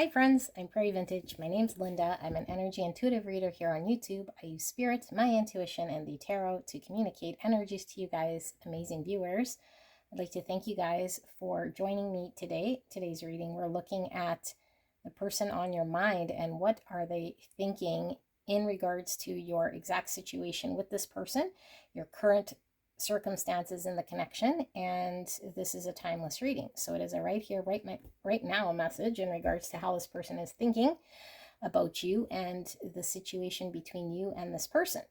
Hi friends, I'm Prairie Vintage. My name's Linda. I'm an energy intuitive reader here on YouTube. I use spirit, my intuition, and the tarot to communicate energies to you guys, amazing viewers. I'd like to thank you guys for joining me today. Today's reading, we're looking at the person on your mind and what are they thinking in regards to your exact situation with this person, your current circumstances in the connection, and this is a timeless reading. So it is a right here, right now message in regards to how this person is thinking about you and the situation between you and this person.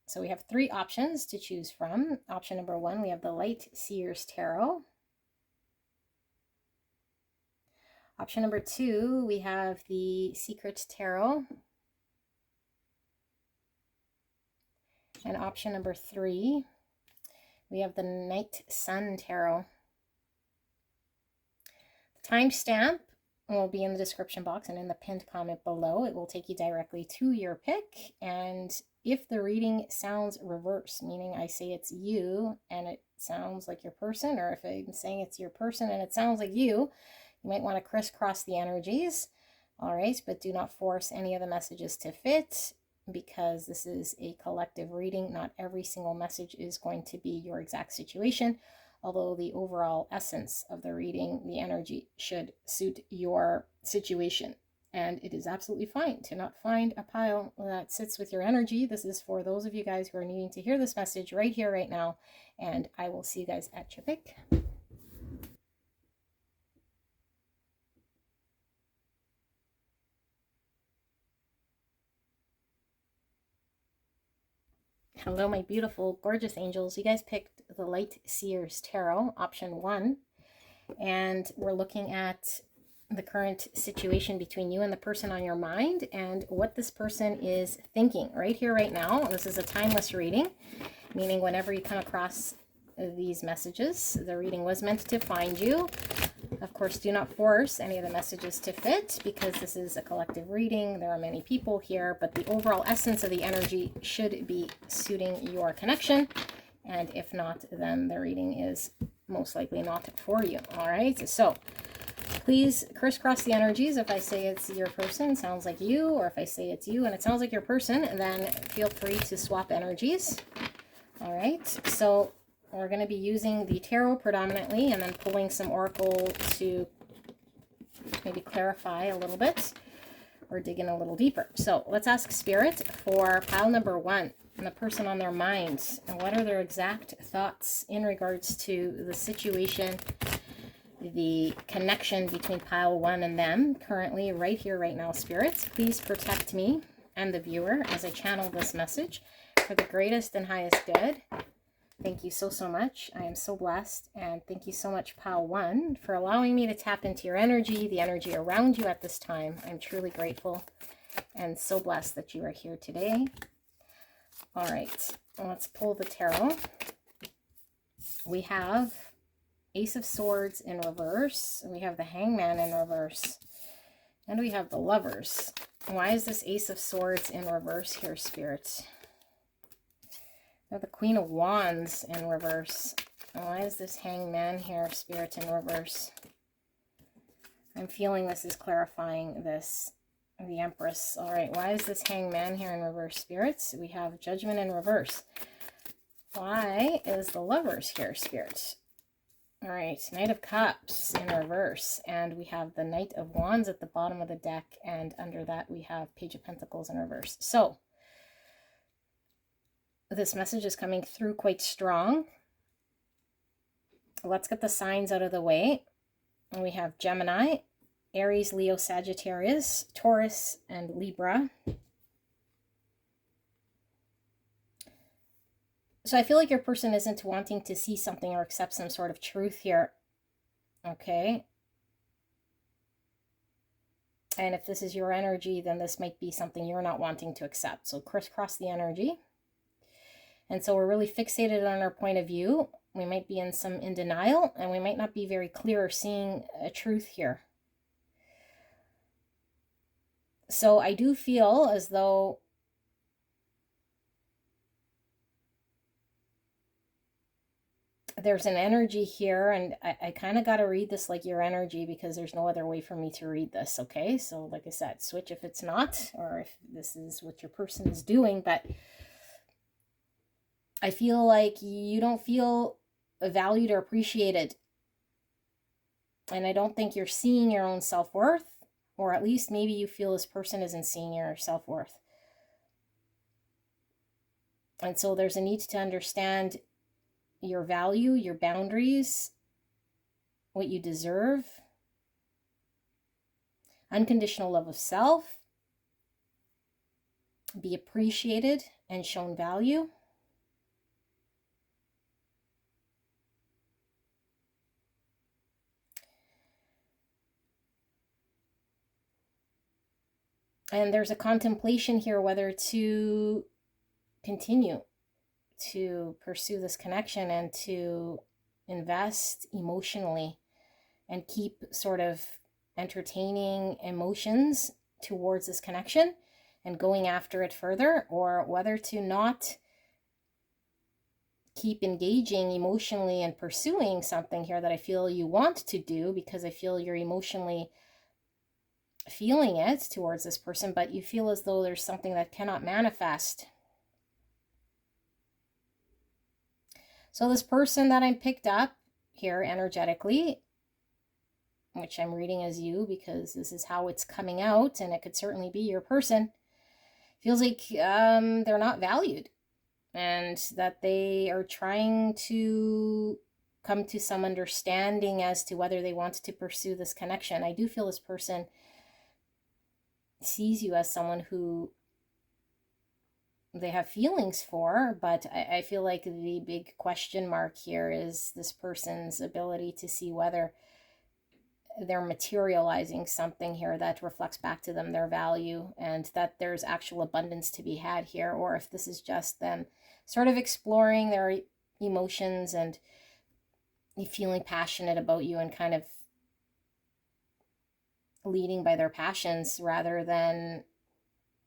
So we have three options to choose from. Option number one, we have the Light Seers Tarot. Option number two, we have the Secret Tarot. And option number three, we have the Night Sun Tarot. The timestamp will be in the description box and in the pinned comment below. It will take you directly to your pick. And if the reading sounds reverse, meaning I say it's you and it sounds like your person, or if I'm saying it's your person and it sounds like you might want to crisscross the energies. All right, but do not force any of the messages to fit, because this is a collective reading. Not every single message is going to be your exact situation, although the overall essence of the reading, the energy, should suit your situation. And it is absolutely fine to not find a pile that sits with your energy. This is for those of you guys who are needing to hear this message right here, right now. And I will see you guys at your pick. Hello, my beautiful, gorgeous angels. You guys picked the Light Seers Tarot, option one. And we're looking at the current situation between you and the person on your mind and what this person is thinking right here, right now. This is a timeless reading, meaning whenever you come across these messages, the reading was meant to find you. Of course, do not force any of the messages to fit, because this is a collective reading. There are many people here, but the overall essence of the energy should be suiting your connection. And if not, then the reading is most likely not for you. All right, so please crisscross the energies. If I say it's your person, sounds like you, or if I say it's you and it sounds like your person, then feel free to swap energies. All right, so we're going to be using the tarot predominantly, and then pulling some oracle to maybe clarify a little bit or dig in a little deeper. So let's ask Spirit for pile number one, and the person on their mind, and what are their exact thoughts in regards to the situation, the connection between pile one and them currently, right here, right now. Spirits, please protect me and the viewer as I channel this message for the greatest and highest good. Thank you so much. I am so blessed. And thank you so much, pile one, for allowing me to tap into your energy, the energy around you at this time. I'm truly grateful and so blessed that you are here today. All right, let's pull the tarot. We have Ace of Swords in reverse. We have the Hangman in reverse. And we have the Lovers. Why is this Ace of Swords in reverse here, Spirit? We have the Queen of Wands in reverse. Why is this Hangman here, Spirit, in reverse? I'm feeling this is clarifying this. The Empress. All right, why is this Hangman here in reverse, Spirits? We have Judgment in reverse. Why is the Lovers here, Spirit? All right, Knight of Cups in reverse. And we have the Knight of Wands at the bottom of the deck. And under that, we have Page of Pentacles in reverse. So this message is coming through quite strong. Let's get the signs out of the way. And we have Gemini, Aries, Leo, Sagittarius, Taurus, and Libra. So I feel like your person isn't wanting to see something or accept some sort of truth here. Okay. And if this is your energy, then this might be something you're not wanting to accept. So crisscross the energy. And so we're really fixated on our point of view. We might be in denial, and we might not be very clear or seeing a truth here. So I do feel as though there's an energy here, and I kind of got to read this like your energy because there's no other way for me to read this, okay? So like I said, switch if it's not, or if this is what your person is doing, but I feel like you don't feel valued or appreciated, and I don't think you're seeing your own self-worth, or at least maybe you feel this person isn't seeing your self-worth. And so there's a need to understand your value, your boundaries, what you deserve, unconditional love of self, be appreciated and shown value. And there's a contemplation here whether to continue to pursue this connection and to invest emotionally and keep sort of entertaining emotions towards this connection and going after it further, or whether to not keep engaging emotionally and pursuing something here that I feel you want to do because I feel you're emotionally feeling it towards this person, but you feel as though there's something that cannot manifest. So this person that I picked up here energetically, which I'm reading as you because this is how it's coming out, and it could certainly be your person, feels like they're not valued, and that they are trying to come to some understanding as to whether they want to pursue this connection. I do feel this person sees you as someone who they have feelings for, but I feel like the big question mark here is this person's ability to see whether they're materializing something here that reflects back to them their value, and that there's actual abundance to be had here, or if this is just them sort of exploring their emotions and feeling passionate about you and kind of leading by their passions rather than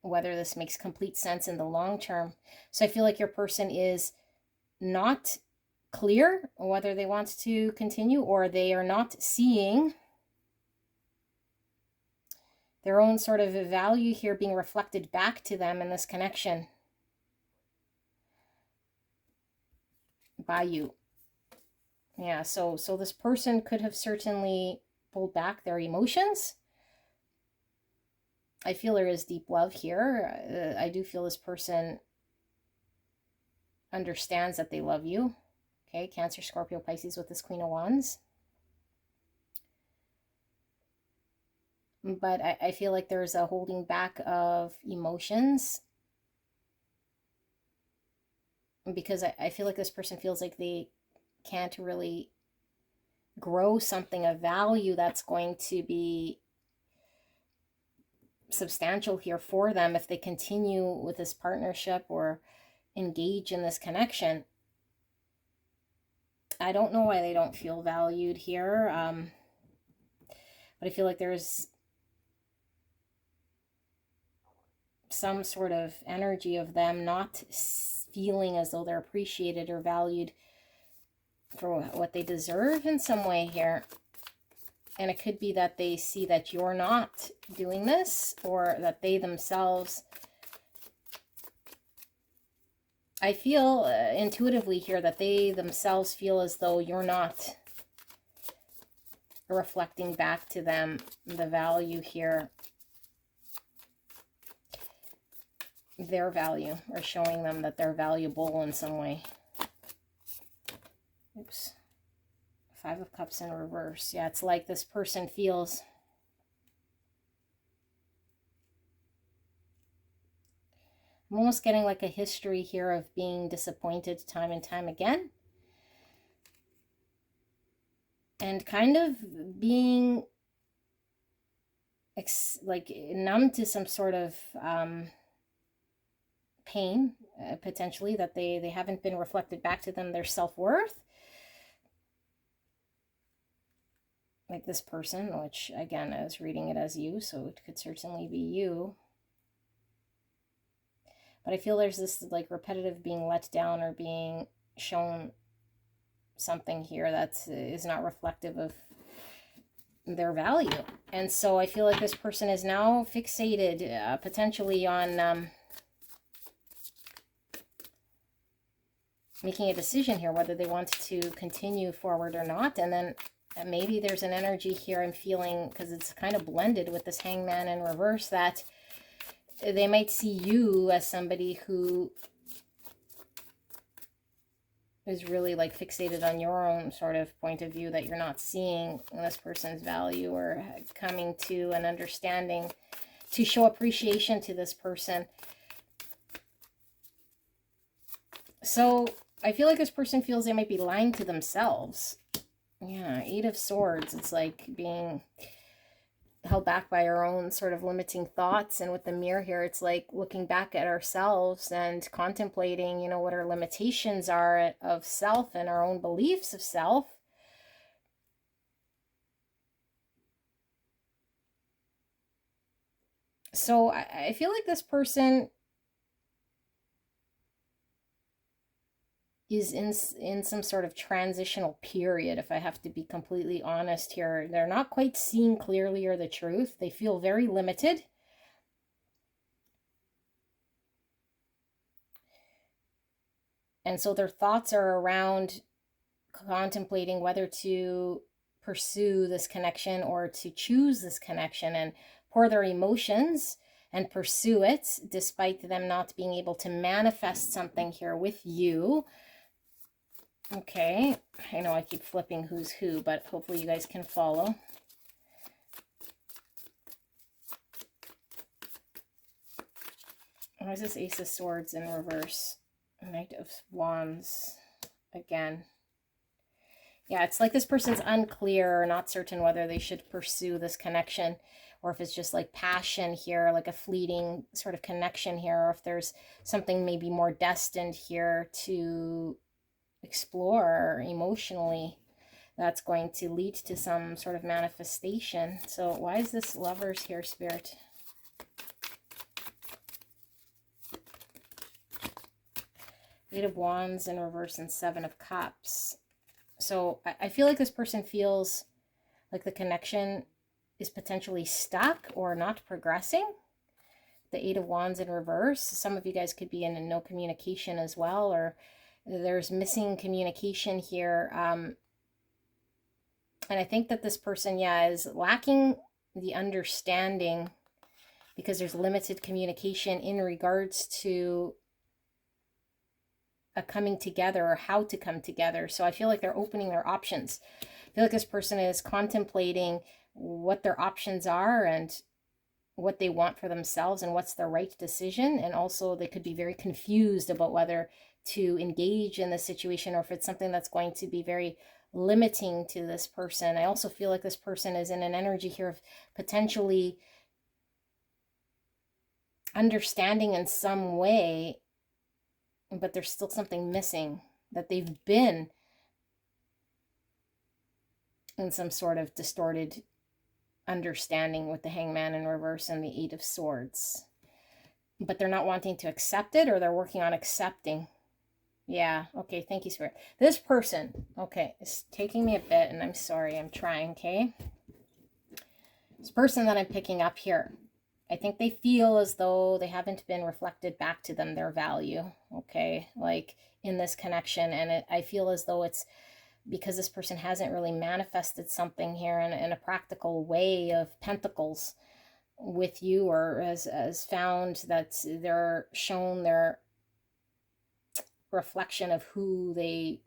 whether this makes complete sense in the long term. So I feel like your person is not clear whether they want to continue, or they are not seeing their own sort of value here being reflected back to them in this connection by you. Yeah, so this person could have certainly pulled back their emotions. I feel there is deep love here. I do feel this person understands that they love you. Okay, Cancer, Scorpio, Pisces with this Queen of Wands. But I feel like there's a holding back of emotions, because I feel like this person feels like they can't really grow something of value that's going to be substantial here for them if they continue with this partnership or engage in this connection. I don't know why they don't feel valued here, but I feel like there's some sort of energy of them not feeling as though they're appreciated or valued for what they deserve in some way here. And it could be that they see that you're not doing this, or that they themselves, I feel intuitively here that they themselves feel as though you're not reflecting back to them the value here, their value, or showing them that they're valuable in some way. Oops. Five of Cups in reverse. Yeah, it's like this person feels I'm almost getting like a history here of being disappointed time and time again, and kind of being like numb to some sort of pain, potentially, that they haven't been reflected back to them their self-worth. Like this person, which again, I was reading it as you, so it could certainly be you. But I feel there's this like repetitive being let down or being shown something here that is not reflective of their value. And so I feel like this person is now fixated potentially on making a decision here, whether they want to continue forward or not. And then maybe there's an energy here I'm feeling, because it's kind of blended with this Hangman in reverse, that they might see you as somebody who is really like fixated on your own sort of point of view, that you're not seeing this person's value or coming to an understanding to show appreciation to this person. So I feel like this person feels they might be lying to themselves. Yeah, 8 of Swords. It's like being held back by our own sort of limiting thoughts. And with the Mirror here, it's like looking back at ourselves and contemplating, you know, what our limitations are of self and our own beliefs of self. So I feel like this person is in some sort of transitional period, if I have to be completely honest here. They're not quite seeing clearly or the truth. They feel very limited. And so their thoughts are around contemplating whether to pursue this connection or to choose this connection and pour their emotions and pursue it, despite them not being able to manifest something here with you. Okay, I know I keep flipping who's who, but hopefully you guys can follow. Why is this Ace of Swords in reverse? Knight of Wands again. Yeah, it's like this person's unclear or not certain whether they should pursue this connection, or if it's just like passion here, like a fleeting sort of connection here, or if there's something maybe more destined here to explore emotionally that's going to lead to some sort of manifestation. So why is this Lovers here, Spirit? Eight of Wands in reverse and 7 of Cups. So I feel like this person feels like the connection is potentially stuck or not progressing. The 8 of Wands in reverse. Some of you guys could be in no communication as well, or there's missing communication here. And I think that this person, yeah, is lacking the understanding because there's limited communication in regards to a coming together or how to come together. So I feel like they're opening their options. I feel like this person is contemplating what their options are and what they want for themselves and what's the right decision. And also they could be very confused about whether to engage in the situation or if it's something that's going to be very limiting to this person. I also feel like this person is in an energy here of potentially understanding in some way, but there's still something missing, that they've been in some sort of distorted understanding with the Hangman in reverse and the 8 of Swords. But they're not wanting to accept it, or they're working on accepting. Yeah, okay, thank you, Spirit. This person, okay, it's taking me a bit, and I'm sorry, I'm trying, okay? This person that I'm picking up here, I think they feel as though they haven't been reflected back to them their value, okay? Like in this connection, and I feel as though it's because this person hasn't really manifested something here in a practical way of pentacles with you, or has found that they're shown their reflection of who they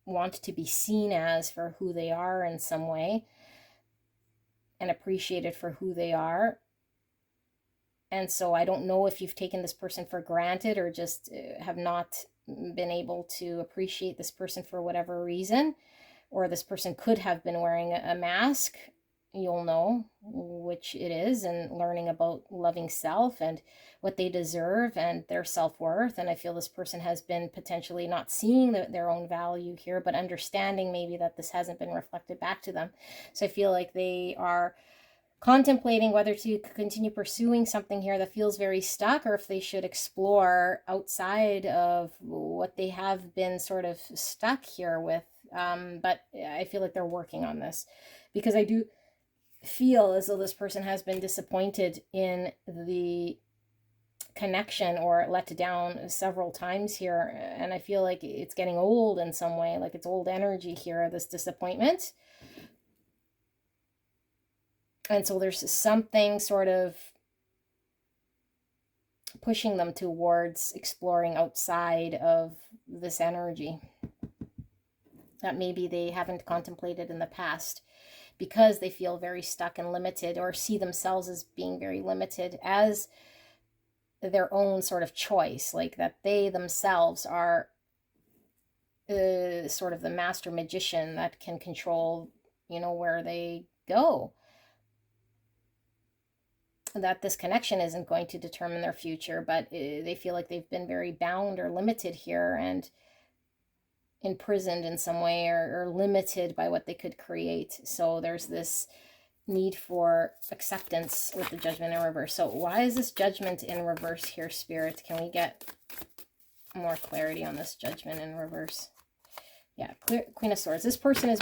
want to be seen as for who they are in some way, and appreciated for who they are. And so I don't know if you've taken this person for granted or just have not been able to appreciate this person for whatever reason, or this person could have been wearing a mask. You'll know which it is, and learning about loving self and what they deserve and their self-worth. And I feel this person has been potentially not seeing their own value here, but understanding maybe that this hasn't been reflected back to them. So I feel like they are contemplating whether to continue pursuing something here that feels very stuck, or if they should explore outside of what they have been sort of stuck here with but I feel like they're working on this, because I do feel as though this person has been disappointed in the connection or let down several times here, and I feel like it's getting old in some way, like it's old energy here, this disappointment. And so there's something sort of pushing them towards exploring outside of this energy that maybe they haven't contemplated in the past, because they feel very stuck and limited, or see themselves as being very limited as their own sort of choice, like that they themselves are sort of the master magician that can control, where they go. That this connection isn't going to determine their future, but they feel like they've been very bound or limited here, and imprisoned in some way, or limited by what they could create. So there's this need for acceptance with the Judgment in reverse. So why is this Judgment in reverse here, Spirit? Can we get more clarity on this Judgment in reverse? Yeah, Queen of Swords. This person is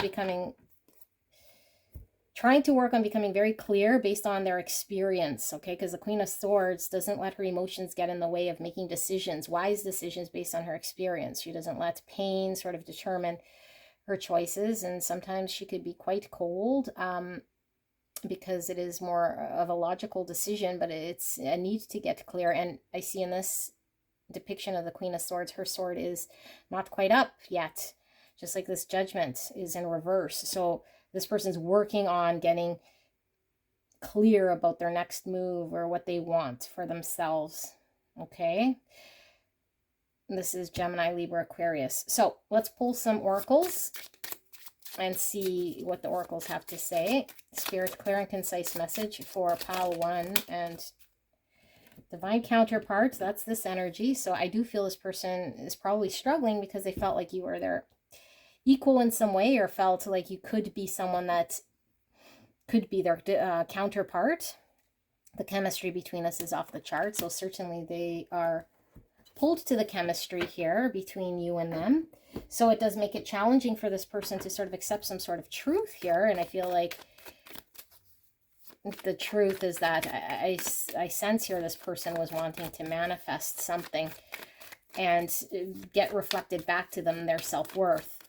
trying to work on becoming very clear based on their experience, okay? Because the Queen of Swords doesn't let her emotions get in the way of making decisions, wise decisions based on her experience. She doesn't let pain sort of determine her choices, and sometimes she could be quite cold, because it is more of a logical decision, but it's a need to get clear. And I see in this depiction of the Queen of Swords, her sword is not quite up yet, just like this Judgment is in reverse. So this person's working on getting clear about their next move or what they want for themselves, okay? This is Gemini, Libra, Aquarius. So let's pull some oracles and see what the oracles have to say. Spirit, clear and concise message for Pile 1 and Divine Counterpart. That's this energy. So I do feel this person is probably struggling because they felt like you were their equal in some way, or felt like you could be someone that could be their counterpart. The chemistry between us is off the chart, so certainly they are pulled to the chemistry here between you and them. So it does make it challenging for this person to sort of accept some sort of truth here, and I feel like the truth is that I sense here this person was wanting to manifest something and get reflected back to them their self-worth.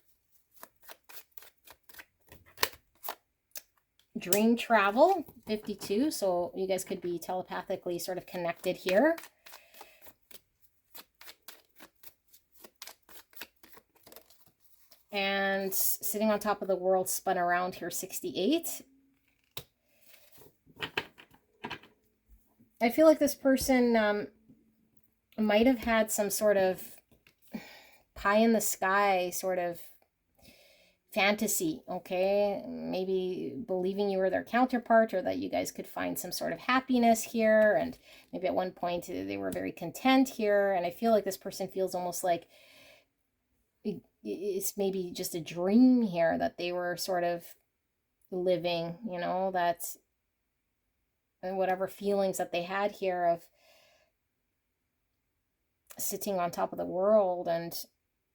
Dream travel, 52, so you guys could be telepathically sort of connected here. And sitting on top of the world spun around here, 68. I feel like this person might have had some sort of pie in the sky sort of fantasy, okay? Maybe believing you were their counterpart, or that you guys could find some sort of happiness here, and maybe at one point they were very content here. And I feel like this person feels almost like it's maybe just a dream here that they were sort of living, that whatever feelings that they had here of sitting on top of the world and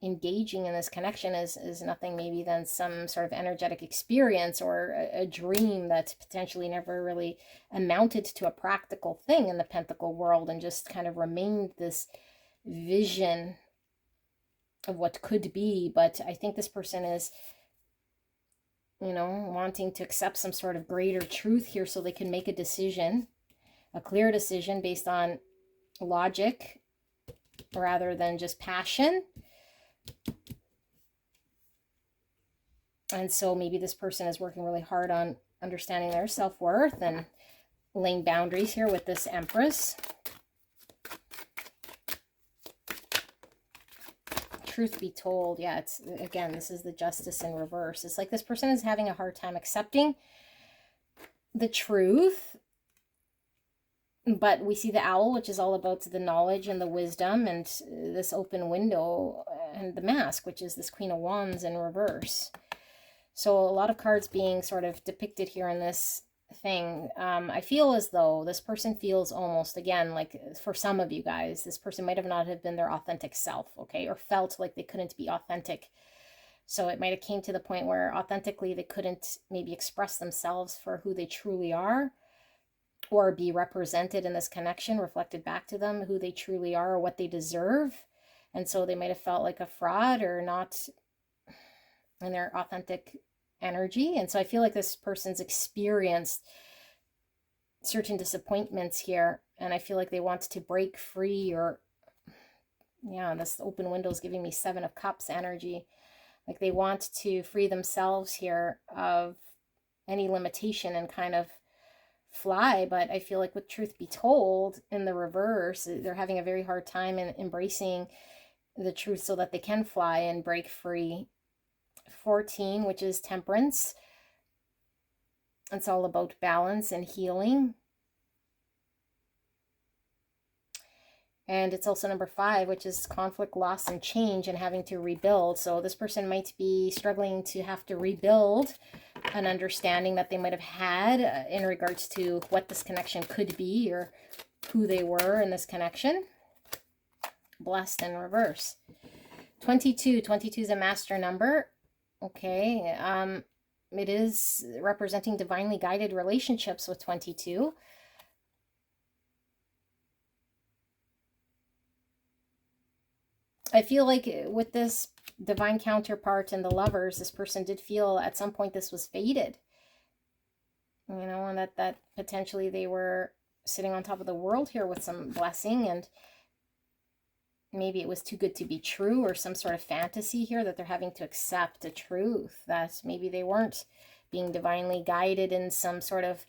engaging in this connection is nothing maybe than some sort of energetic experience, or a dream that potentially never really amounted to a practical thing in the Pentacle world, and just kind of remained this vision of what could be. But I think this person is, wanting to accept some sort of greater truth here so they can make a decision, a clear decision based on logic rather than just passion. And so maybe this person is working really hard on understanding their self-worth and laying boundaries here with this Empress. Truth be told, yeah, it's, again, this is the Justice in reverse. It's like this person is having a hard time accepting the truth. But we see the Owl, which is all about the knowledge and the wisdom, and this open window, and the Mask, which is this Queen of Wands in reverse. So a lot of cards being sort of depicted here in this thing. I feel as though this person feels almost, again, like for some of you guys, this person might have not have been their authentic self, okay, or felt like they couldn't be authentic. So it might have came to the point where authentically they couldn't maybe express themselves for who they truly are, or be represented in this connection, reflected back to them who they truly are or what they deserve. And so they might have felt like a fraud or not in their authentic energy. And so I feel like this person's experienced certain disappointments here, and I feel like they want to break free, or yeah, this open window is giving me 7 of Cups energy. Like they want to free themselves here of any limitation and kind of fly. But I feel like with truth be told, in the reverse, they're having a very hard time in embracing the truth so that they can fly and break free. 14, which is Temperance. It's all about balance and healing. And it's also number 5, which is conflict, loss, and change, and having to rebuild. So this person might be struggling to have to rebuild an understanding that they might have had in regards to what this connection could be or who they were in this connection. Blessed in reverse. 22. 22 is a master number. Okay. It is representing divinely guided relationships with 22. I feel like with this divine counterpart and the Lovers, this person did feel at some point this was fated. You know, and that potentially they were sitting on top of the world here with some blessing, and maybe it was too good to be true, or some sort of fantasy here that they're having to accept a truth that maybe they weren't being divinely guided in some sort of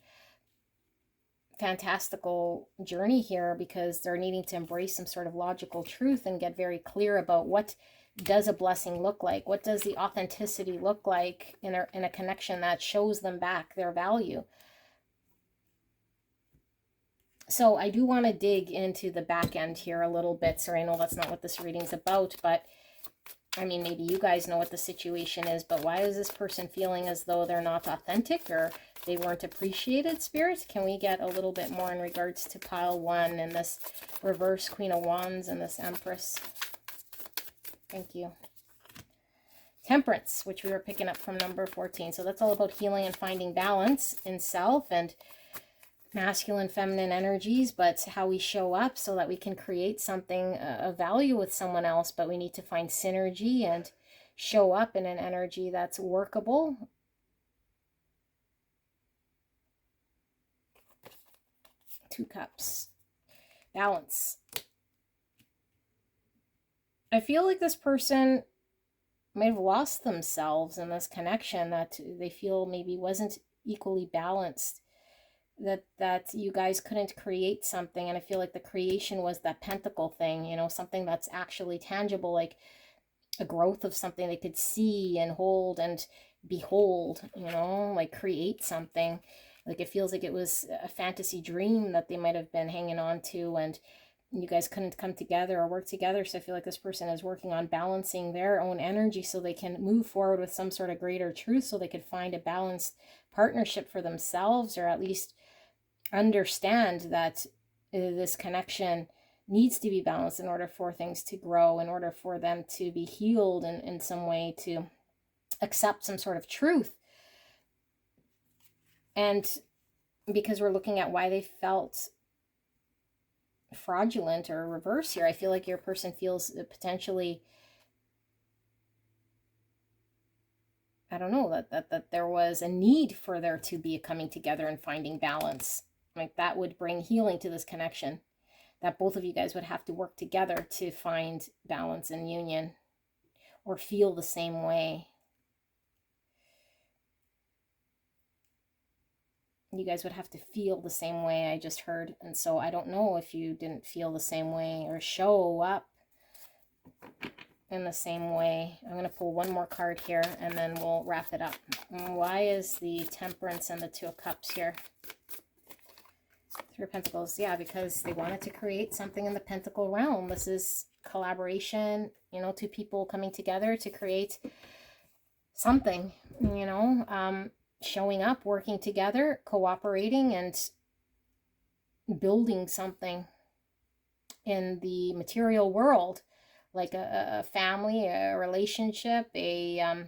fantastical journey here, because they're needing to embrace some sort of logical truth and get very clear about what does a blessing look like, what does the authenticity look like in a connection that shows them back their value. So I do want to dig into the back end here a little bit. So I know that's not what this reading's about, but I mean, maybe you guys know what the situation is, but why is this person feeling as though they're not authentic or they weren't appreciated, Spirit? Can we get a little bit more in regards to pile 1 and this reverse Queen of Wands and this Empress? Thank you. Temperance, which we were picking up from number 14. So that's all about healing and finding balance in self and masculine, feminine energies, but how we show up so that we can create something of value with someone else. But we need to find synergy and show up in an energy that's workable. Two Cups. Balance. I feel like this person might have lost themselves in this connection that they feel maybe wasn't equally balanced. That you guys couldn't create something, and I feel like the creation was that pentacle thing, you know, something that's actually tangible, like a growth of something they could see and hold and behold, you know, like create something. Like it feels like it was a fantasy dream that they might have been hanging on to, and you guys couldn't come together or work together. So I feel like this person is working on balancing their own energy so they can move forward with some sort of greater truth, so they could find a balanced partnership for themselves, or at least understand that this connection needs to be balanced in order for things to grow, in order for them to be healed in some way, to accept some sort of truth. And because we're looking at why they felt fraudulent or reverse here, I feel like your person feels potentially, I don't know, that there was a need for there to be a coming together and finding balance. Like that would bring healing to this connection, that both of you guys would have to work together to find balance and union, or feel the same way. You guys would have to feel the same way, I just heard. And so I don't know if you didn't feel the same way or show up in the same way. I'm going to pull one more card here and then we'll wrap it up. Why is the Temperance and the Two of Cups here? Three of Pentacles. Yeah, because they wanted to create something in the Pentacle realm. This is collaboration, you know, two people coming together to create something, you know, showing up, working together, cooperating, and building something in the material world. like a family, a relationship, a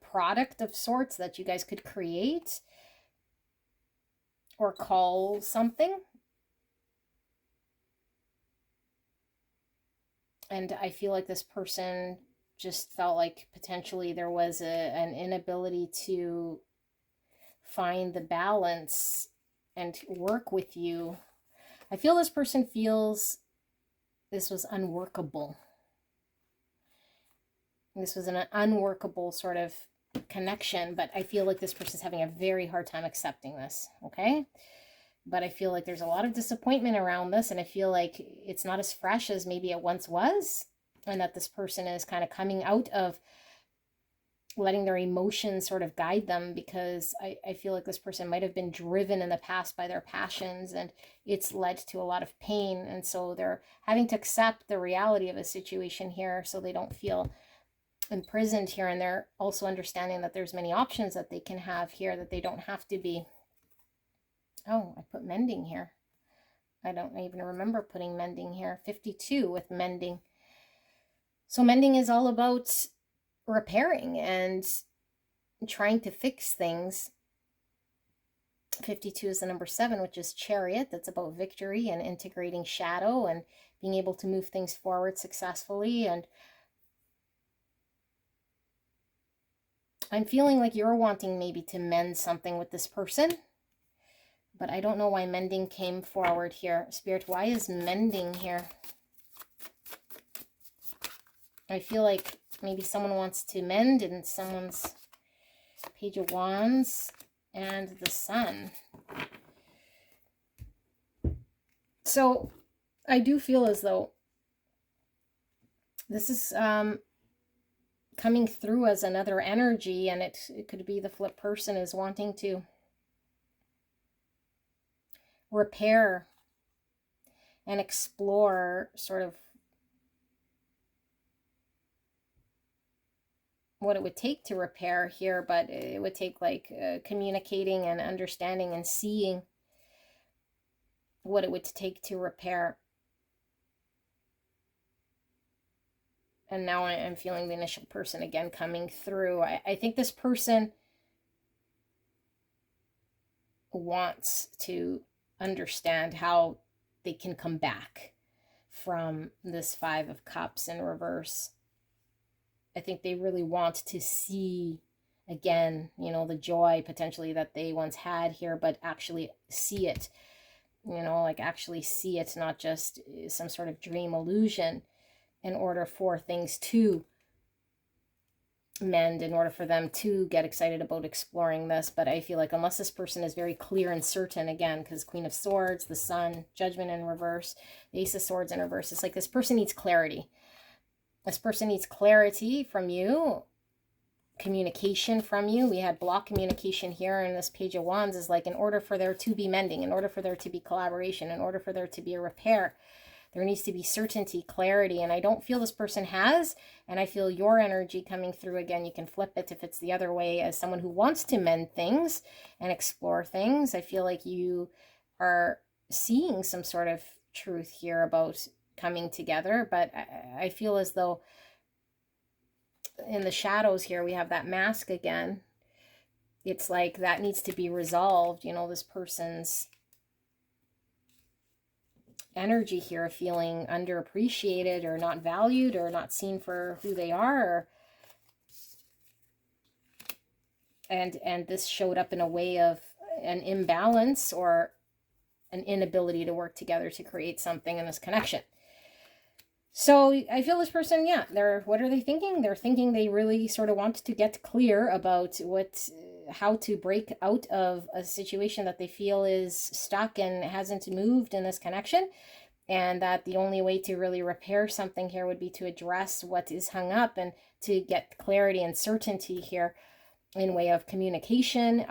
product of sorts that you guys could create or call something. And I feel like this person just felt like potentially there was an inability to find the balance and work with you. I feel this person feels this was unworkable. This was an unworkable sort of connection, but I feel like this person's having a very hard time accepting this, okay? But I feel like there's a lot of disappointment around this, and I feel like it's not as fresh as maybe it once was, and that this person is kind of coming out of letting their emotions sort of guide them, because I feel like this person might have been driven in the past by their passions, and it's led to a lot of pain, and so they're having to accept the reality of a situation here so they don't feel imprisoned here, and they're also understanding that there's many options that they can have here, that they don't have to be. Oh, I put mending here. I don't even remember putting mending here. 52 with mending. So mending is all about repairing and trying to fix things. 52 is the number 7, which is chariot. That's about victory and integrating shadow and being able to move things forward successfully. And I'm feeling like you're wanting maybe to mend something with this person, but I don't know why mending came forward here. Spirit, why is mending here? I feel like maybe someone wants to mend in someone's Page of Wands and the Sun. So I do feel as though this is coming through as another energy, and it could be the flip person is wanting to repair and explore sort of what it would take to repair here, but it would take like communicating and understanding and seeing what it would take to repair. And now I'm feeling the initial person again coming through. I think this person wants to understand how they can come back from this 5 of Cups in reverse. I think they really want to see again, you know, the joy potentially that they once had here, but actually see it, you know, like actually see it, not just some sort of dream illusion, in order for things to mend, in order for them to get excited about exploring this. But I feel like unless this person is very clear and certain, again, because Queen of Swords, the Sun, Judgment in reverse, the Ace of Swords in reverse, it's like this person needs clarity. This person needs clarity from you, communication from you. We had block communication here, and this Page of Wands is like, in order for there to be mending, in order for there to be collaboration, in order for there to be a repair, there needs to be certainty, clarity, and I don't feel this person has, and I feel your energy coming through again. You can flip it if it's the other way, as someone who wants to mend things and explore things. I feel like you are seeing some sort of truth here about coming together, but I feel as though in the shadows here we have that mask again. It's like that needs to be resolved, you know, this person's energy here, feeling underappreciated or not valued or not seen for who they are, and this showed up in a way of an imbalance or an inability to work together to create something in this connection. So I feel this person, yeah, what are they thinking? They're thinking they really sort of want to get clear about how to break out of a situation that they feel is stuck and hasn't moved in this connection, and that the only way to really repair something here would be to address what is hung up and to get clarity and certainty here in way of communication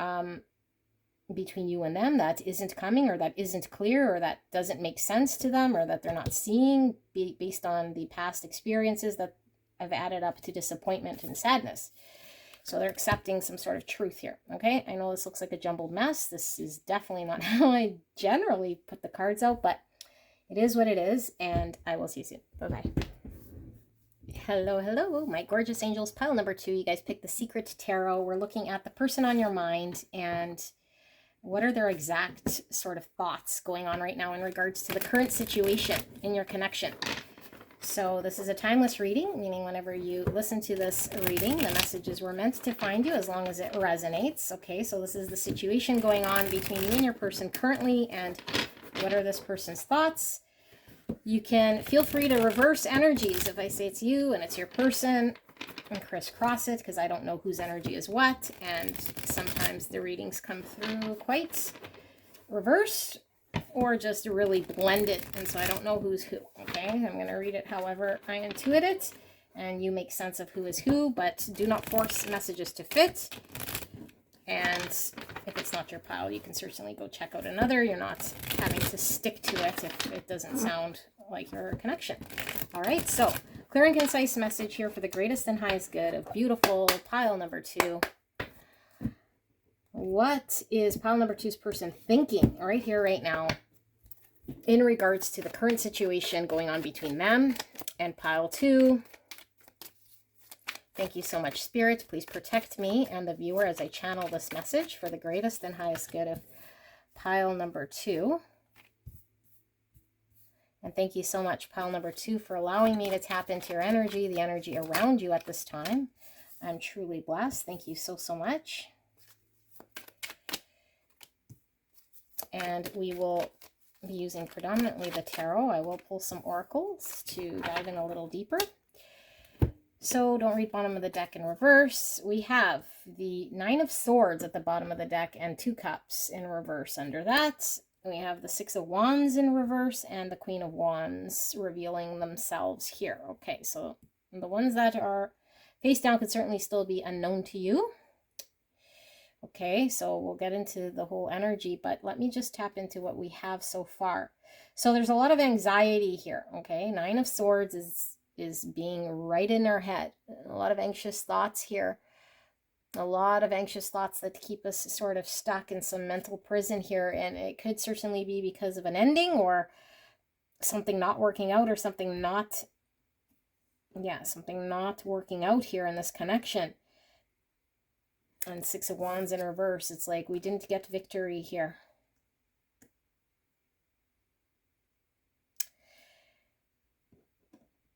between you and them that isn't coming, or that isn't clear, or that doesn't make sense to them, or that they're not seeing based on the past experiences that have added up to disappointment and sadness. So they're accepting some sort of truth here. Okay, I know this looks like a jumbled mess. This is definitely not how I generally put the cards out, but It is what it is, and I will see you soon. Bye-bye. Hello, hello, my gorgeous angels. Pile number 2. You guys picked the Secret Tarot. We're looking at the person on your mind and what are their exact sort of thoughts going on right now in regards to the current situation in your connection. So this is a timeless reading, meaning whenever you listen to this reading, the messages were meant to find you as long as it resonates. Okay, so this is the situation going on between you and your person currently, and what are this person's thoughts? You can feel free to reverse energies. If I say it's you and it's your person, and crisscross it, because I don't know whose energy is what, and sometimes the readings come through quite reversed or just really blended, and so I don't know who's who. Okay, I'm going to read it however I intuit it, and you make sense of who is who, but do not force messages to fit. And if it's not your pile, you can certainly go check out another. You're not having to stick to it if it doesn't sound like your connection. All right, so clear and concise message here for the greatest and highest good of beautiful pile number 2. What is pile number 2's person thinking right here, right now, in regards to the current situation going on between them and pile 2? Thank you so much, Spirit. Please protect me and the viewer as I channel this message for the greatest and highest good of pile number 2. And thank you so much, pile number 2, for allowing me to tap into your energy, the energy around you at this time. I'm truly blessed. Thank you so, so much. And we will be using predominantly the tarot. I will pull some oracles to dive in a little deeper. So don't read bottom of the deck in reverse. We have the 9 of Swords at the bottom of the deck and 2 cups in reverse under that. We have the 6 of Wands in reverse and the Queen of Wands revealing themselves here. Okay, so the ones that are face down could certainly still be unknown to you. Okay, so we'll get into the whole energy, but let me just tap into what we have so far. So there's a lot of anxiety here, okay? 9 of Swords is being right in our head. A lot of anxious thoughts here. A lot of anxious thoughts that keep us sort of stuck in some mental prison here. And it could certainly be because of an ending or something not working out or something not working out here in this connection. And 6 of Wands in reverse. It's like we didn't get victory here.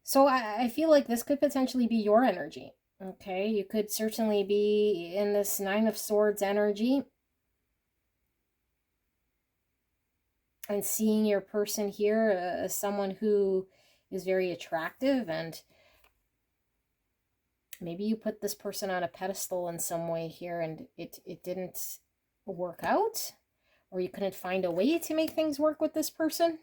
So I feel like this could potentially be your energy. Okay, you could certainly be in this 9 of Swords energy and seeing your person here as someone who is very attractive, and maybe you put this person on a pedestal in some way here and it didn't work out, or you couldn't find a way to make things work with this person.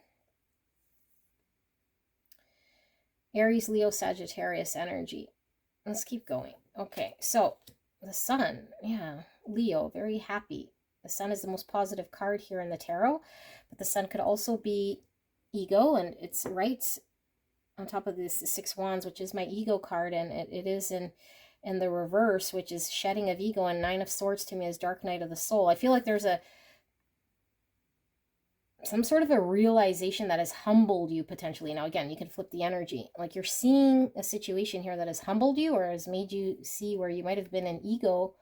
Aries, Leo, Sagittarius energy. Let's keep going. Okay, so the Sun, yeah, Leo, very happy. The Sun is the most positive card here in the tarot, but the Sun could also be ego, and it's right on top of this 6 Wands, which is my ego card, and it is in the reverse, which is shedding of ego, and 9 of Swords to me is dark night of the soul. I feel like there's some sort of a realization that has humbled you potentially. Now, again, you can flip the energy. Like you're seeing a situation here that has humbled you or has made you see where you might have been an ego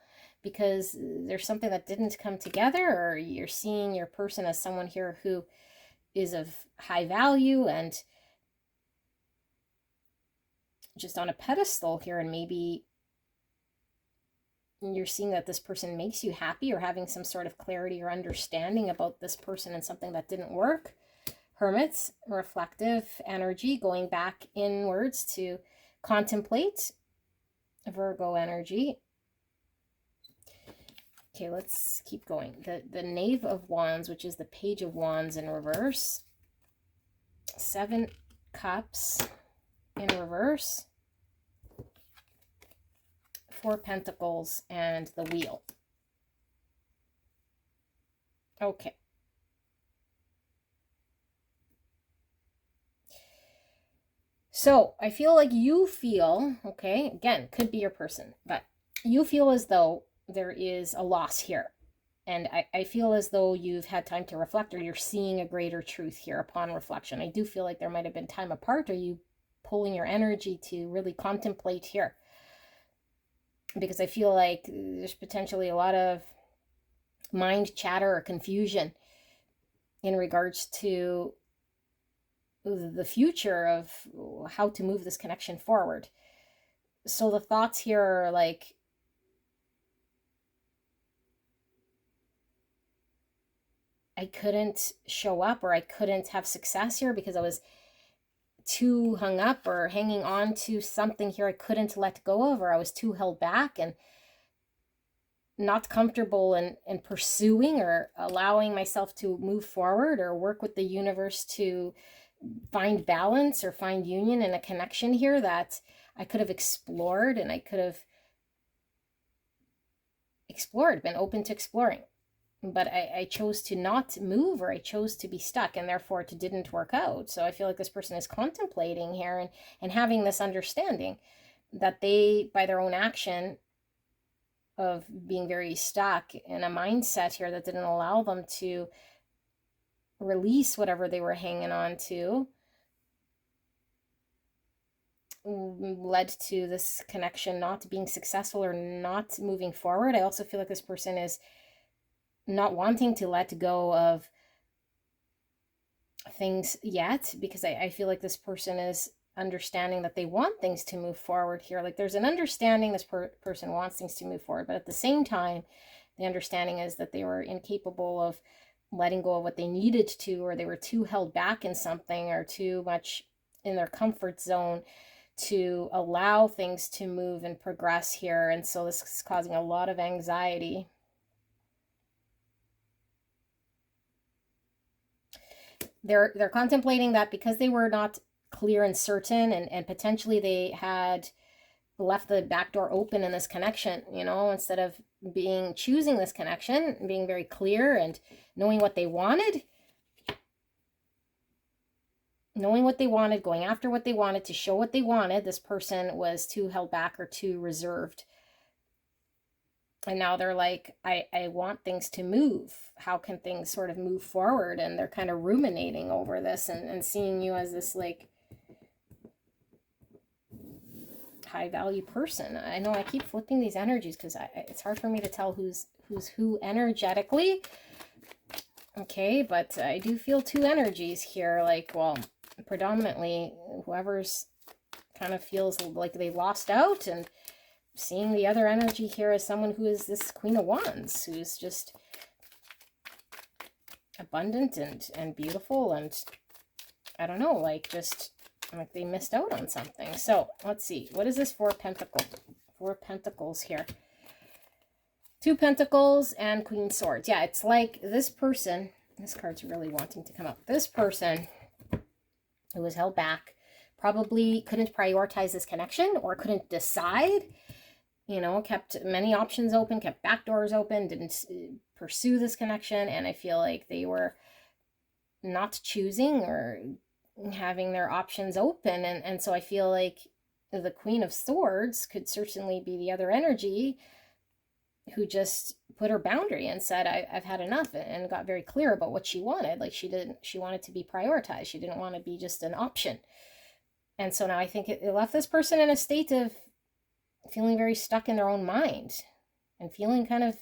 because there's something that didn't come together, or you're seeing your person as someone here who is of high value and just on a pedestal here, and maybe you're seeing that this person makes you happy or having some sort of clarity or understanding about this person and something that didn't work. Hermits, reflective energy, going back inwards to contemplate. Virgo energy. Okay, let's keep going. The Knave of Wands, which is the Page of Wands in reverse. 7 Cups in reverse. 4 Pentacles and the Wheel. Okay. So I feel like you feel, okay, again, could be your person, but you feel as though there is a loss here. And I feel as though you've had time to reflect, or you're seeing a greater truth here upon reflection. I do feel like there might have been time apart, or you pulling your energy to really contemplate here. Because I feel like there's potentially a lot of mind chatter or confusion in regards to the future of how to move this connection forward. So the thoughts here are like, I couldn't show up, or I couldn't have success here because I was too hung up or hanging on to something here I couldn't let go of, or I was too held back and not comfortable in pursuing or allowing myself to move forward or work with the universe to find balance or find union in a connection here that I could have explored, and I could have explored, been open to exploring. But I chose to not move, or I chose to be stuck, and therefore it didn't work out. So I feel like this person is contemplating here and having this understanding that they, by their own action of being very stuck in a mindset here that didn't allow them to release whatever they were hanging on to, led to this connection not being successful or not moving forward. I also feel like this person is not wanting to let go of things yet, because I feel like this person is understanding that they want things to move forward here. Like there's an understanding this person wants things to move forward, but at the same time, the understanding is that they were incapable of letting go of what they needed to, or they were too held back in something, or too much in their comfort zone to allow things to move and progress here. And so this is causing a lot of anxiety. They're contemplating that because they were not clear and certain, and potentially they had left the back door open in this connection, instead of choosing this connection, being very clear and knowing what they wanted, going after what they wanted, to show what they wanted. This person was too held back or too reserved. And now they're like, I want things to move. How can things sort of move forward? And they're kind of ruminating over this and seeing you as this like high value person. I know I keep flipping these energies because it's hard for me to tell who's who energetically. Okay, but I do feel two energies here. Like, well, predominantly whoever's kind of feels like they lost out, and seeing the other energy here as someone who is this Queen of Wands, who's just abundant and beautiful, and I don't know, like just like they missed out on something. So let's see, what is this Four Pentacles here? Two Pentacles and Queen Swords. Yeah, it's like this person, this card's really wanting to come up. This person who was held back probably couldn't prioritize this connection, or couldn't decide, kept many options open, kept back doors open, didn't pursue this connection. And I feel like they were not choosing or having their options open. And so I feel like the Queen of Swords could certainly be the other energy who just put her boundary and said, I've had enough, and got very clear about what she wanted. Like she wanted to be prioritized. She didn't want to be just an option. And so now I think it left this person in a state of feeling very stuck in their own mind and feeling kind of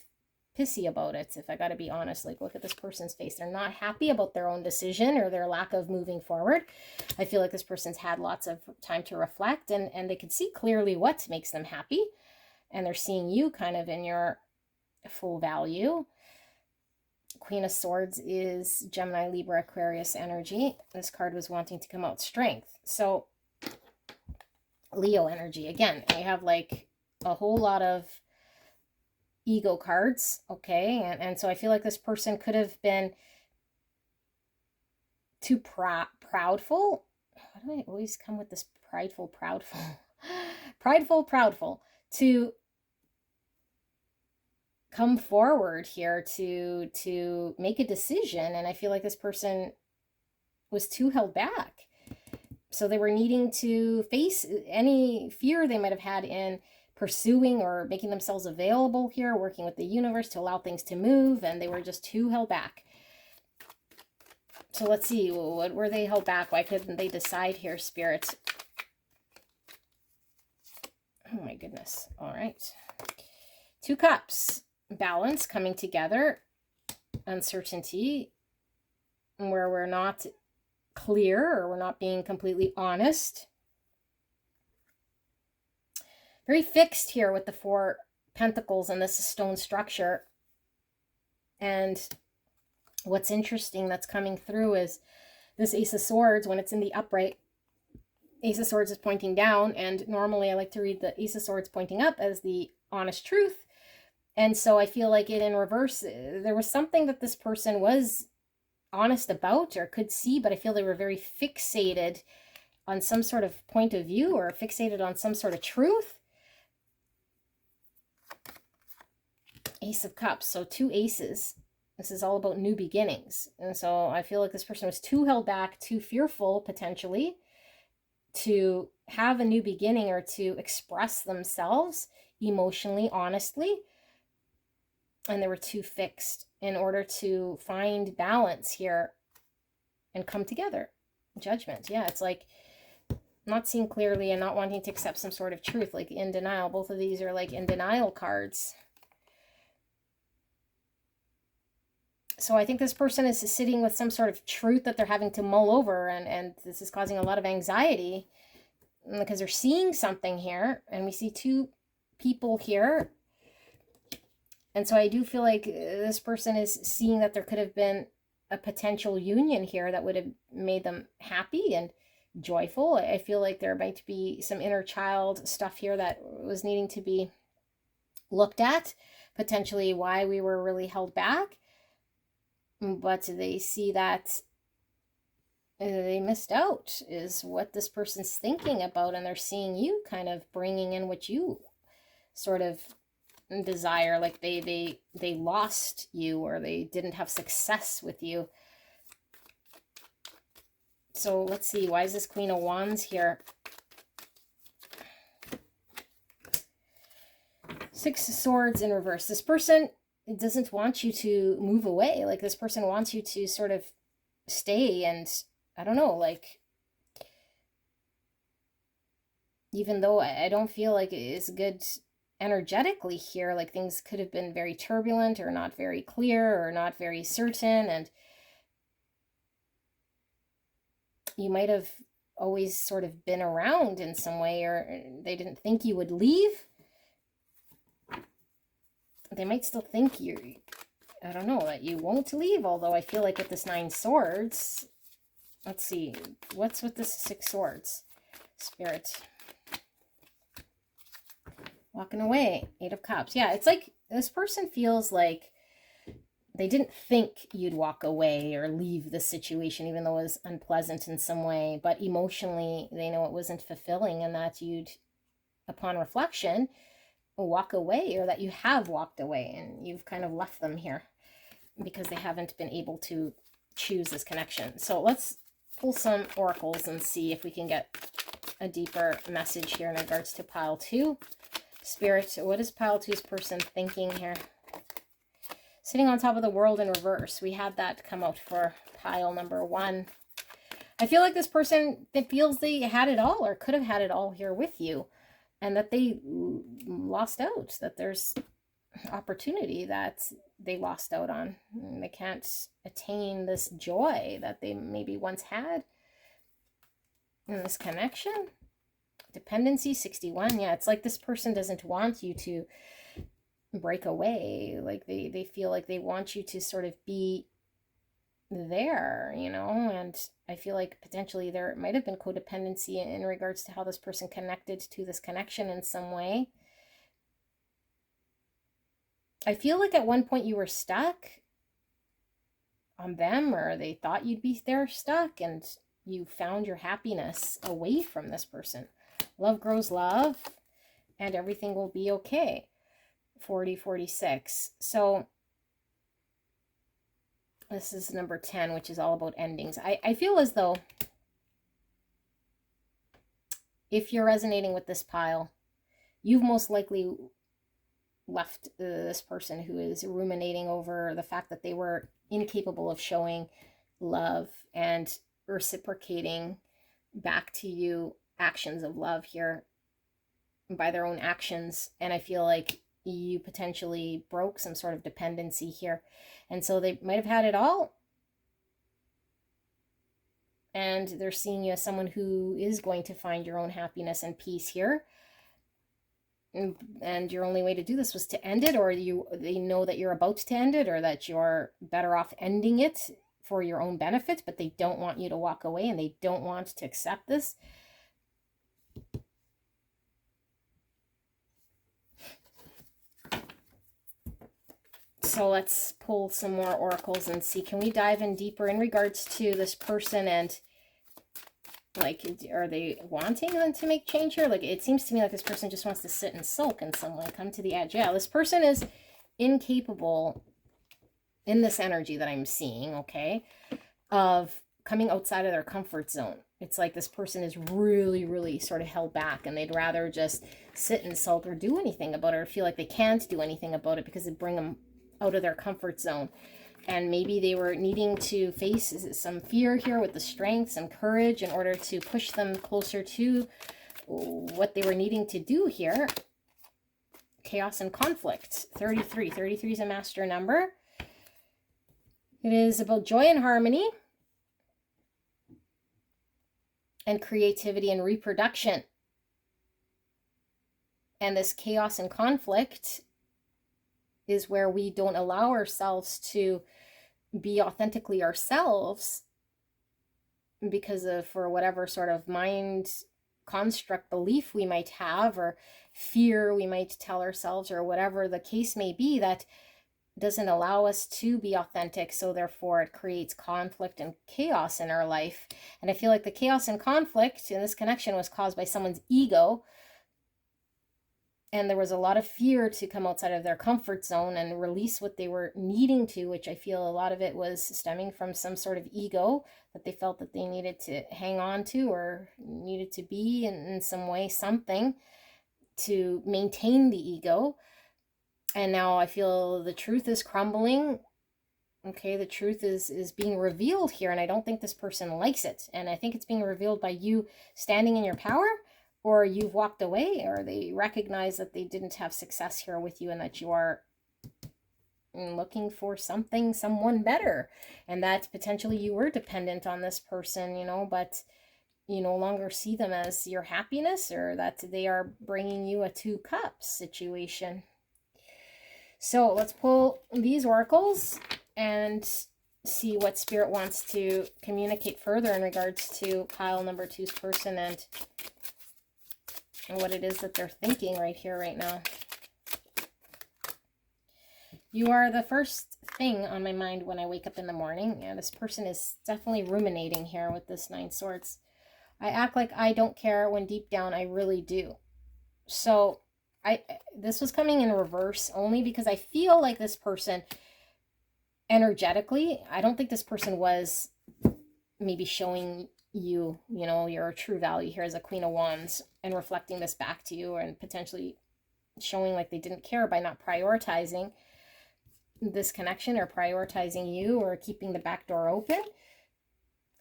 pissy about it, if I got to be honest. Like, look at this person's face. They're not happy about their own decision or their lack of moving forward. I feel like this person's had lots of time to reflect, and they could see clearly what makes them happy. And they're seeing you kind of in your full value. Queen of Swords is Gemini, Libra, Aquarius energy. This card was wanting to come out strength. So Leo energy. Again, we have like a whole lot of ego cards, okay? And so I feel like this person could have been too proudful. Why do I always come with this prideful, proudful? Proudful to come forward here to make a decision. And I feel like this person was too held back. So they were needing to face any fear they might have had in pursuing or making themselves available here, working with the universe to allow things to move, and they were just too held back. So let's see, what were they held back? Why couldn't they decide here, Spirit? Oh my goodness. All right. 2 cups. Balance, coming together. Uncertainty, where we're not clear or we're not being completely honest. Very fixed here with the 4 pentacles and this stone structure. And what's interesting that's coming through is this Ace of Swords, when it's in the upright, Ace of Swords is pointing down, and normally I like to read the Ace of Swords pointing up as the honest truth. And so I feel like it in reverse, there was something that this person was honest about or could see, but I feel they were very fixated on some sort of point of view or fixated on some sort of truth. Ace of Cups, so 2 aces. This is all about new beginnings. And so I feel like this person was too held back, too fearful, potentially, to have a new beginning or to express themselves emotionally, honestly. And they were too fixed in order to find balance here and come together. Judgment. Yeah, it's like not seeing clearly and not wanting to accept some sort of truth, like in denial. Both of these are like in denial cards. So I think this person is sitting with some sort of truth that they're having to mull over, and this is causing a lot of anxiety because they're seeing something here, and we see 2 people here. And so I do feel like this person is seeing that there could have been a potential union here that would have made them happy and joyful. I feel like there might be some inner child stuff here that was needing to be looked at, potentially why we were really held back. But they see that they missed out is what this person's thinking about, and they're seeing you kind of bringing in what you sort of desire, like they lost you or they didn't have success with you. So let's see, why is this Queen of Wands here? 6 of Swords in reverse. This person doesn't want you to move away. Like this person wants you to sort of stay, and I don't know, like even though I don't feel like it is good energetically here, like things could have been very turbulent or not very clear or not very certain, and you might have always sort of been around in some way, or they didn't think you would leave. They might still think you, I don't know, that you won't leave, although I feel like with this 9 swords, let's see, what's with this 6 swords? Spirit. Walking away, 8 of Cups. Yeah, it's like this person feels like they didn't think you'd walk away or leave the situation, even though it was unpleasant in some way, but emotionally they know it wasn't fulfilling, and that you'd, upon reflection, walk away, or that you have walked away and you've kind of left them here because they haven't been able to choose this connection. So let's pull some oracles and see if we can get a deeper message here in regards to pile 2. Spirit, what is pile 2's person thinking here? Sitting on top of the world in reverse. We had that come out for pile number 1. I feel like this person that feels they had it all or could have had it all here with you, and that they lost out, that there's opportunity that they lost out on. They can't attain this joy that they maybe once had in this connection. Dependency, 61. Yeah, it's like this person doesn't want you to break away. Like they feel like they want you to sort of be there, you know, and I feel like potentially there might have been codependency in regards to how this person connected to this connection in some way. I feel like at one point you were stuck on them, or they thought you'd be there stuck, and you found your happiness away from this person. Love grows love, and everything will be okay. 40-46. So this is number 10, which is all about endings. I feel as though if you're resonating with this pile, you've most likely left this person who is ruminating over the fact that they were incapable of showing love and reciprocating back to you actions of love here by their own actions. And I feel like you potentially broke some sort of dependency here. And so they might have had it all, and they're seeing you as someone who is going to find your own happiness and peace here. And your only way to do this was to end it, or they know that you're about to end it, or that you're better off ending it for your own benefit, but they don't want you to walk away, and they don't want to accept this. So let's pull some more oracles and see, can we dive in deeper in regards to this person, and like, are they wanting them to make change here? Like, it seems to me like this person just wants to sit and sulk in some way, come to the edge. Yeah, this person is incapable in this energy that I'm seeing, okay, of coming outside of their comfort zone. It's like this person is really, really sort of held back, and they'd rather just sit and sulk or do anything about it, or feel like they can't do anything about it because it bring them out of their comfort zone. And maybe they were needing to face some fear here with the strength, some courage, in order to push them closer to what they were needing to do here. Chaos and conflict. 33. 33 is a master number. It is about joy and harmony, and creativity and reproduction. And this chaos and conflict is where we don't allow ourselves to be authentically ourselves because of, for whatever sort of mind construct belief we might have, or fear we might tell ourselves, or whatever the case may be, that doesn't allow us to be authentic. So therefore it creates conflict and chaos in our life. And I feel like the chaos and conflict in this connection was caused by someone's ego, and there was a lot of fear to come outside of their comfort zone and release what they were needing to, which I feel a lot of it was stemming from some sort of ego that they felt that they needed to hang on to, or needed to be in some way, something to maintain the ego. And now I feel the truth is crumbling. Okay, the truth is being revealed here, and I don't think this person likes it. And I think it's being revealed by you standing in your power, or you've walked away, or they recognize that they didn't have success here with you, and that you are looking for something, someone better, and that potentially you were dependent on this person, you know, but you no longer see them as your happiness, or that they are bringing you a 2 cups situation. So let's pull these oracles and see what Spirit wants to communicate further in regards to pile number 2's person, and what it is that they're thinking right here, right now. You are the first thing on my mind when I wake up in the morning. Yeah, this person is definitely ruminating here with this 9 swords. I act like I don't care when deep down I really do. So this was coming in reverse only because I feel like this person energetically, I don't think this person was maybe showing you, you know, your true value here as a Queen of Wands, and reflecting this back to you, and potentially showing like they didn't care by not prioritizing this connection, or prioritizing you, or keeping the back door open.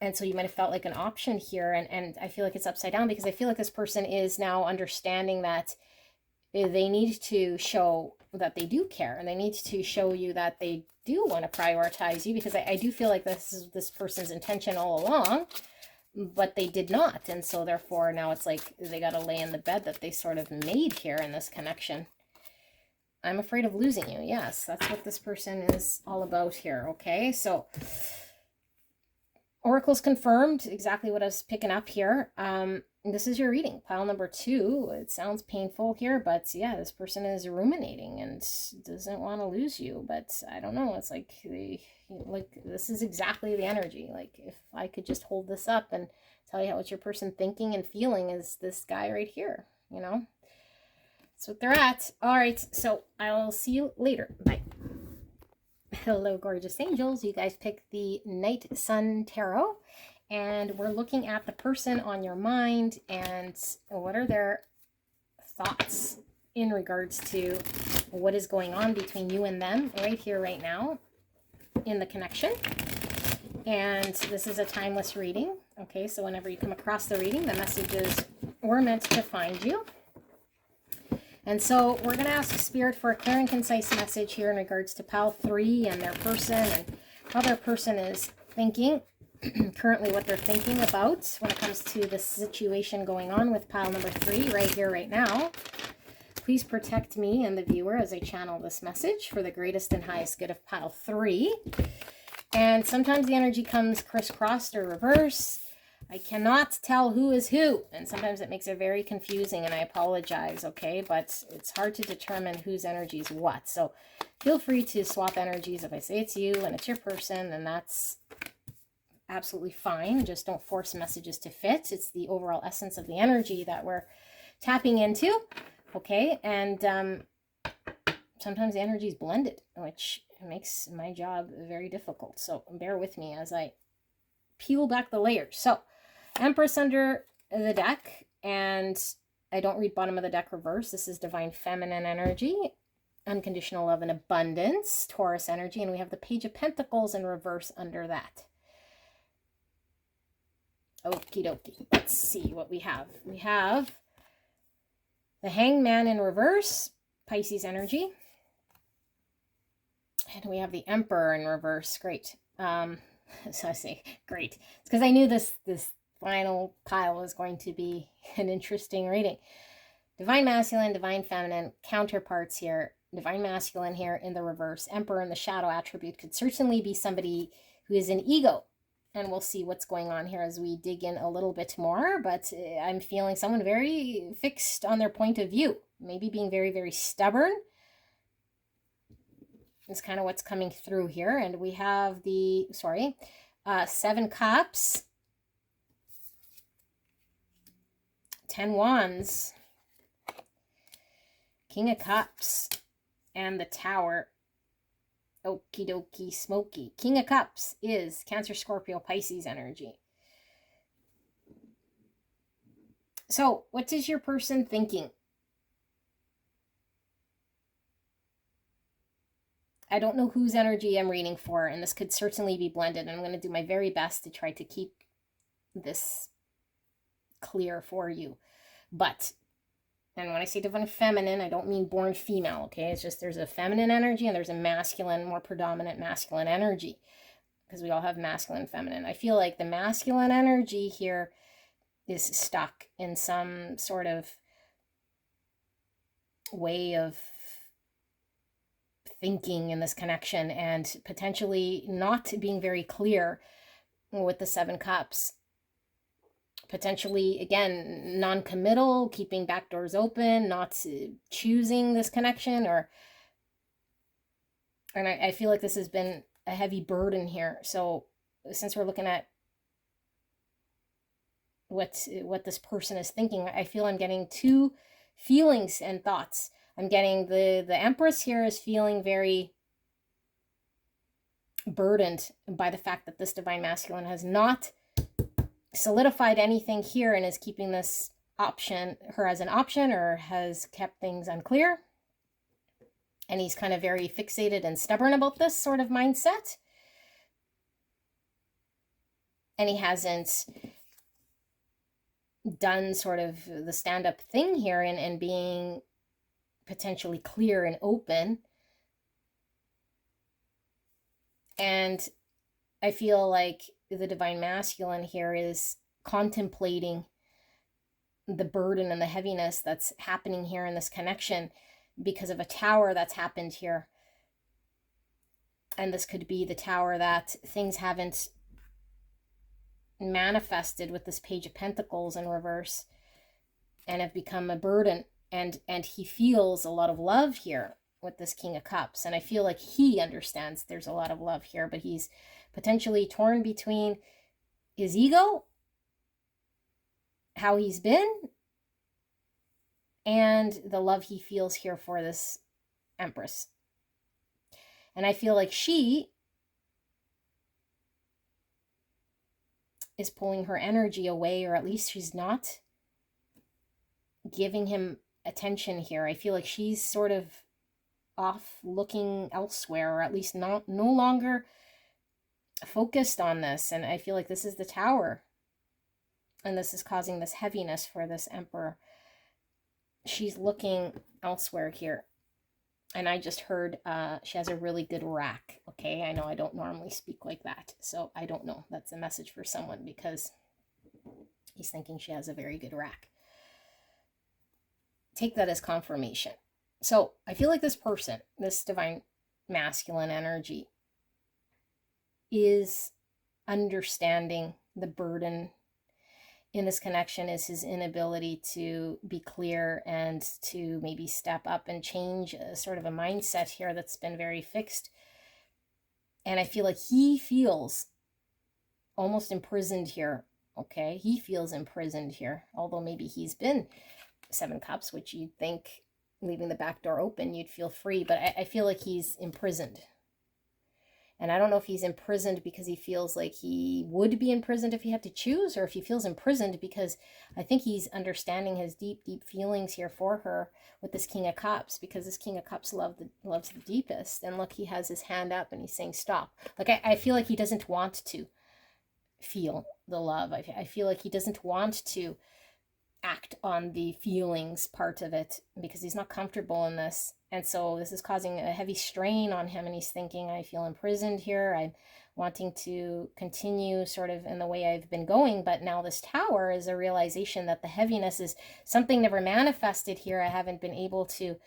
And so you might have felt like an option here, and I feel like it's upside down, because I feel like this person is now understanding that they need to show that they do care, and they need to show you that they do want to prioritize you, because I do feel like this is this person's intention all along, but they did not. And so therefore now it's like they got to lay in the bed that they sort of made here in this connection. I'm afraid of losing you. Yes, that's what this person is all about here. Okay, so oracles confirmed exactly what I was picking up here. This is your reading, pile number 2. It sounds painful here, but yeah, this person is ruminating and doesn't want to lose you. But I don't know, it's like this is exactly the energy. Like, if I could just hold this up and tell you what your person thinking and feeling is this guy right here, you know. That's what they're at. All right, so I'll see you later. Bye. Hello, gorgeous angels. You guys picked the Night Sun Tarot, and we're looking at the person on your mind and what are their thoughts in regards to what is going on between you and them right here, right now in the connection. And this is a timeless reading. Okay, so whenever you come across the reading, the messages were meant to find you. And so we're going to ask Spirit for a clear and concise message here in regards to pile 3 and their person and how their person is thinking, currently what they're thinking about when it comes to the situation going on with pile number 3 right here, right now. Please protect me and the viewer as I channel this message for the greatest and highest good of pile 3. And sometimes the energy comes crisscrossed or reverse. I cannot tell who is who, and sometimes it makes it very confusing, and I apologize, okay? But it's hard to determine whose energy is what. So feel free to swap energies. If I say it's you and it's your person, then that's absolutely fine. Just don't force messages to fit. It's the overall essence of the energy that we're tapping into, okay? And sometimes the energy is blended, which makes my job very difficult. So bear with me as I peel back the layers. So Empress under the deck, and I don't read bottom of the deck reverse. This is divine feminine energy, unconditional love and abundance, Taurus energy, and we have the Page of Pentacles in reverse under that. Okie dokie. Let's see what we have. We have the Hangman in reverse, Pisces energy, and we have the Emperor in reverse. Great. So I say great. It's because I knew this final pile was going to be an interesting reading. Divine masculine, divine feminine, counterparts here. Divine masculine here in the reverse. Emperor in the shadow attribute could certainly be somebody who is an ego. And we'll see what's going on here as we dig in a little bit more. But I'm feeling someone very fixed on their point of view. Maybe being very, very stubborn. Is kind of what's coming through here. And we have the, 7 Cups, 10 Wands, King of Cups, and the Tower. Okie dokie smoky. King of Cups is Cancer, Scorpio, Pisces energy. So what is your person thinking? I don't know whose energy I'm reading for, and this could certainly be blended. And I'm going to do my very best to try to keep this clear for you. But, and when I say divine feminine, I don't mean born female, okay? It's just there's a feminine energy and there's a masculine, more predominant masculine energy. Because we all have masculine and feminine. I feel like the masculine energy here is stuck in some sort of way of thinking in this connection and potentially not being very clear with the 7 Cups. Potentially, again, non-committal, keeping back doors open, not choosing this connection, and I feel like this has been a heavy burden here. So since we're looking at what this person is thinking, I feel I'm getting 2 feelings and thoughts. I'm getting the Empress here is feeling very burdened by the fact that this divine masculine has not solidified anything here and is keeping this option, her as an option, or has kept things unclear. And he's kind of very fixated and stubborn about this sort of mindset. And he hasn't done sort of the stand-up thing here and being potentially clear and open. And I feel like the divine masculine here is contemplating the burden and the heaviness that's happening here in this connection because of a tower that's happened here. And this could be the tower that things haven't manifested with this Page of Pentacles in reverse and have become a burden. And he feels a lot of love here with this King of Cups. And I feel like he understands there's a lot of love here, but he's potentially torn between his ego, how he's been, and the love he feels here for this Empress. And I feel like she is pulling her energy away, or at least she's not giving him attention here. I feel like she's sort of off looking elsewhere, or at least no longer focused on this. And I feel like this is the Tower, and this is causing this heaviness for this Emperor. She's looking elsewhere here. And I just heard she has a really good rack. Okay, I know I don't normally speak like that, so I don't know. That's a message for someone, because he's thinking she has a very good rack. Take that as confirmation. So I feel like this person, this divine masculine energy, is understanding the burden in this connection is his inability to be clear and to maybe step up and change a sort of a mindset here that's been very fixed. And I feel like he feels almost imprisoned here. Okay, he feels imprisoned here, although maybe he's been 7 Cups, which you'd think, leaving the back door open, you'd feel free, but I feel like he's imprisoned. And I don't know if he's imprisoned because he feels like he would be imprisoned if he had to choose, or if he feels imprisoned because I think he's understanding his deep, deep feelings here for her with this King of Cups, because this King of Cups loves the deepest. And look, he has his hand up and he's saying stop. Like, I feel like he doesn't want to feel the love. I feel like he doesn't want to act on the feelings part of it because he's not comfortable in this. And so this is causing a heavy strain on him, and he's thinking, I feel imprisoned here. I'm wanting to continue sort of in the way I've been going, but now this Tower is a realization that the heaviness is something never manifested here. I haven't been able to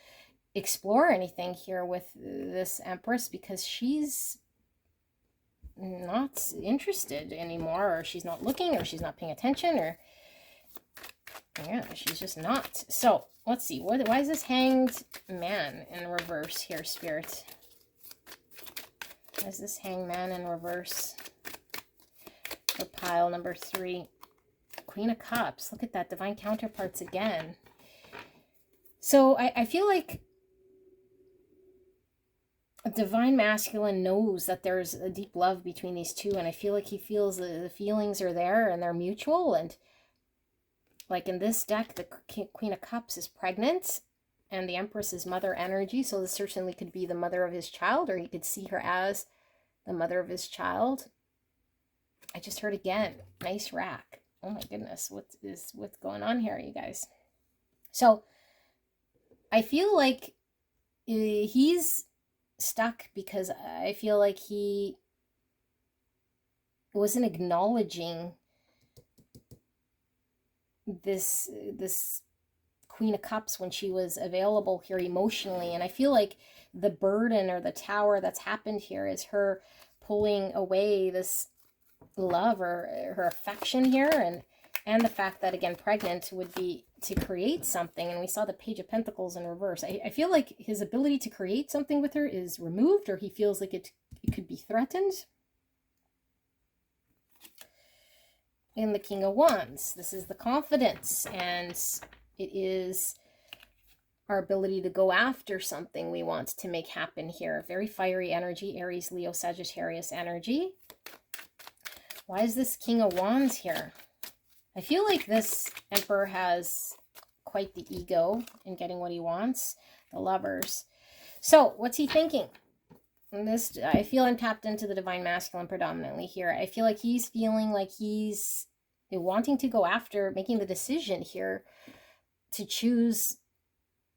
explore anything here with this Empress because she's not interested anymore, or she's not looking, or she's not paying attention, or yeah, she's just not. So let's see. Why is this Hanged Man in reverse here, Spirit? Why is this Hanged Man in reverse for pile number 3? Queen of Cups. Look at that. Divine counterparts again. So I feel like a divine masculine knows that there's a deep love between these two, and I feel like he feels the feelings are there and they're mutual. And like in this deck, the Queen of Cups is pregnant and the Empress is mother energy. So this certainly could be the mother of his child, or he could see her as the mother of his child. I just heard again, nice rack. Oh my goodness, what's going on here, you guys? So I feel like he's stuck because I feel like he wasn't acknowledging this Queen of Cups when she was available here emotionally. And I feel like the burden or the Tower that's happened here is her pulling away this love or her affection here, and the fact that, again, pregnant would be to create something. And we saw the Page of Pentacles in reverse. I feel like his ability to create something with her is removed, or he feels like it could be threatened. In the King of Wands, this is the confidence, and it is our ability to go after something we want to make happen here. Very fiery energy, Aries, Leo, Sagittarius energy. Why is this King of Wands here? I feel like this Emperor has quite the ego in getting what he wants. The Lovers. So what's he thinking? This, I feel I'm tapped into the divine masculine predominantly here. I feel like he's feeling like he's wanting to go after making the decision here to choose,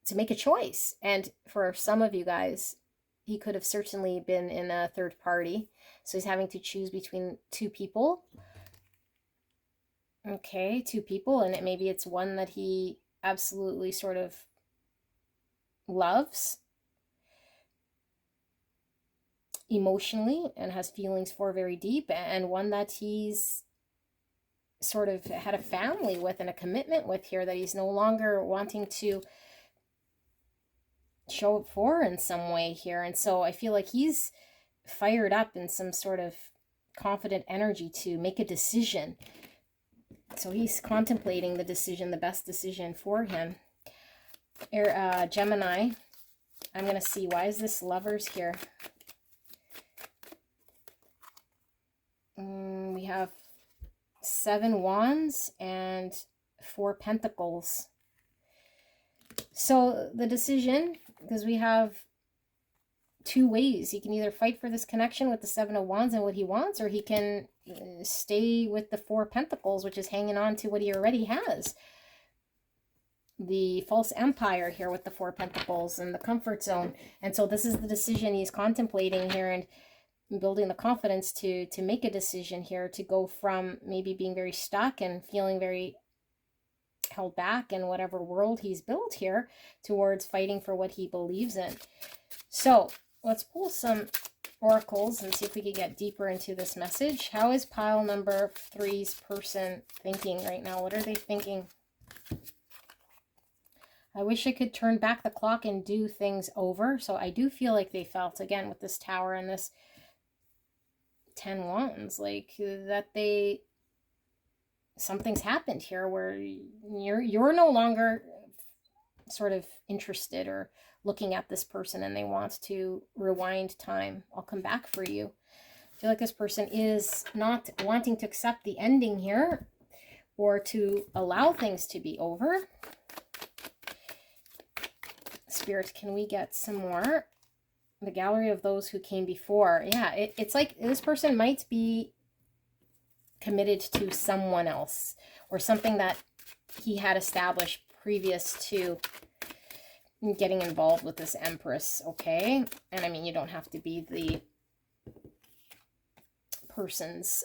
to make a choice. And for some of you guys, he could have certainly been in a third party. So he's having to choose between 2 people. Okay, 2 people, and maybe it's one that he absolutely sort of loves emotionally and has feelings for very deep, and one that he's sort of had a family with and a commitment with here that he's no longer wanting to show up for in some way here. And so I feel like he's fired up in some sort of confident energy to make a decision. So he's contemplating the decision, the best decision for him. Gemini, I'm going to see, why is this Lovers here? We have 7 Wands and 4 Pentacles. So the decision, because we have two ways. He can either fight for this connection with the Seven of Wands and what he wants, or he can stay with the Four of Pentacles, which is hanging on to what he already has. The false empire here with the Four of Pentacles and the comfort zone. And so this is the decision he's contemplating here, and building the confidence to make a decision here, to go from maybe being very stuck and feeling very held back in whatever world he's built here, towards fighting for what he believes in. So let's pull some oracles and see if we can get deeper into this message. How is pile number 3's person thinking right now? What are they thinking? I wish I could turn back the clock and do things over. So I do feel like they felt, again, with this Tower and this 10 Wands, like that something's happened here where you're no longer sort of interested or looking at this person, and they want to rewind time. I'll come back for you. I feel like this person is not wanting to accept the ending here, or to allow things to be over. Spirit, can we get some more? The gallery of those who came before. Yeah, it's like this person might be committed to someone else, or something that he had established previous to getting involved with this Empress, okay? And I mean, you don't have to be the person's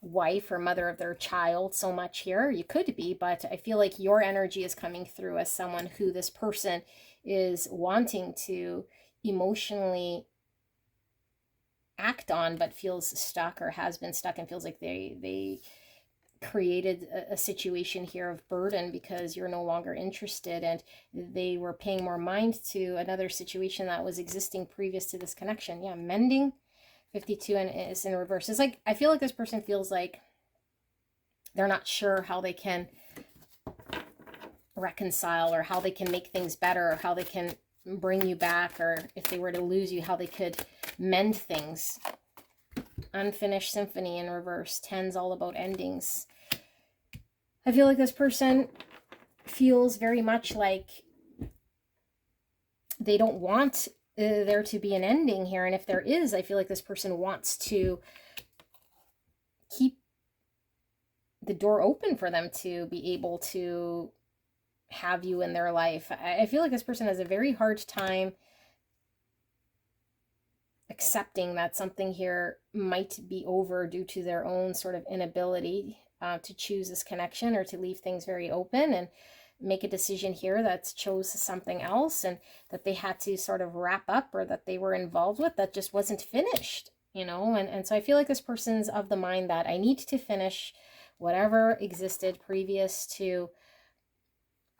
wife or mother of their child so much here. You could be, but I feel like your energy is coming through as someone who this person is wanting to emotionally act on, but feels stuck, or has been stuck, and feels like they created a situation here of burden because you're no longer interested, and they were paying more mind to another situation that was existing previous to this connection. Yeah, mending 52, and it's in reverse. It's like, I feel like this person feels like they're not sure how they can reconcile, or how they can make things better, or how they can bring you back, or if they were to lose you, how they could mend things. Unfinished symphony in reverse. 10's all about endings. I feel like this person feels very much like they don't want there to be an ending here, and if there is, I feel like this person wants to keep the door open for them to be able to have you in their life. I feel like this person has a very hard time accepting that something here might be over due to their own sort of inability to choose this connection, or to leave things very open and make a decision here that's chose something else, and that they had to sort of wrap up, or that they were involved with that just wasn't finished, you know. And so I feel like this person's of the mind that I need to finish whatever existed previous to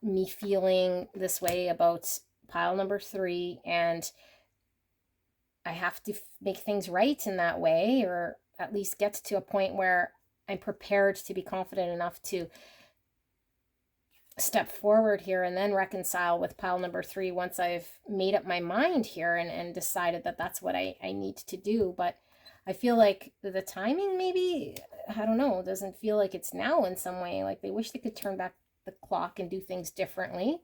me feeling this way about pile number 3, and I have to make things right in that way, or at least get to a point where I'm prepared to be confident enough to step forward here, and then reconcile with pile number 3 once I've made up my mind here, and decided that that's what I need to do. But I feel like the timing, maybe, I don't know, doesn't feel like it's now in some way. Like they wish they could turn back the clock and do things differently.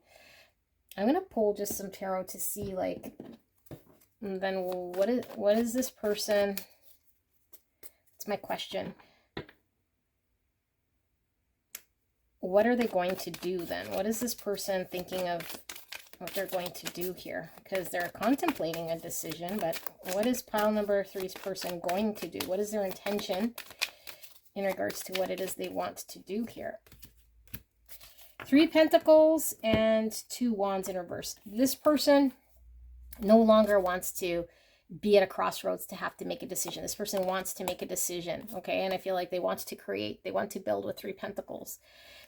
I'm going to pull just some tarot to see, like, and then what is this person? It's my question. What are they going to do then? What is this person thinking of what they're going to do here? Because they're contemplating a decision, but what is pile number 3's person going to do? What is their intention in regards to what it is they want to do here? 3 Pentacles and 2 Wands in reverse. This person no longer wants to be at a crossroads to have to make a decision. This person wants to make a decision, okay? And I feel like they want to create, they want to build with 3 Pentacles.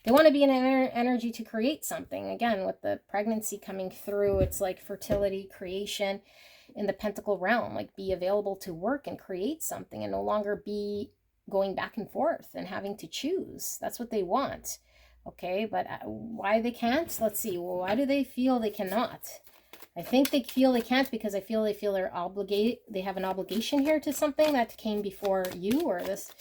They want to be in an energy to create something. Again, with the pregnancy coming through, it's like fertility, creation in the Pentacle realm, like be available to work and create something, and no longer be going back and forth and having to choose. That's what they want, okay? But why they can't? Let's see. Well, why do they feel they cannot? I think they feel they can't because they feel they're obligated. They have an obligation here to something that came before you, or this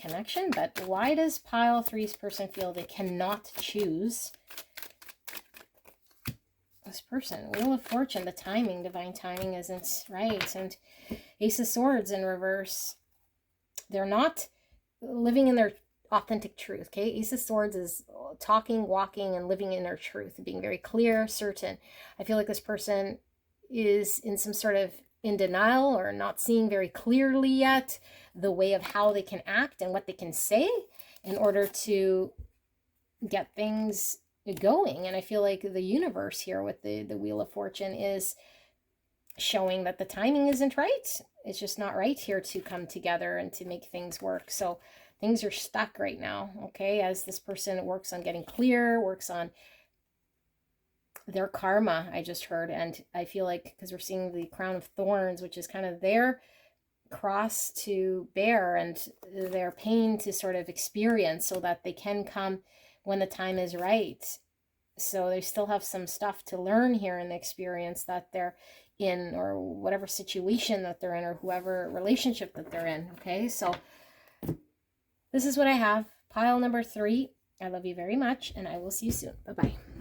connection. But why does pile 3's person feel they cannot choose this person. Wheel of Fortune, the timing, divine timing isn't right. And Ace of Swords in reverse. They're not living in their authentic truth, okay? Ace of Swords is talking, walking, and living in their truth, being very clear, certain. I feel like this person is in some sort of in denial or not seeing very clearly yet the way of how they can act and what they can say in order to get things going. And I feel like the universe here with the Wheel of Fortune is showing that the timing isn't right. It's just not right here to come together and to make things work. So things are stuck right now, okay? As this person works on getting clear, works on their karma, I just heard. And I feel like, because we're seeing the crown of thorns, which is kind of their cross to bear and their pain to sort of experience so that they can come when the time is right. So they still have some stuff to learn here in the experience that they're in, or whatever situation that they're in, or whoever relationship that they're in, okay? So this is what I have. Pile number 3. I love you very much, and I will see you soon. Bye-bye.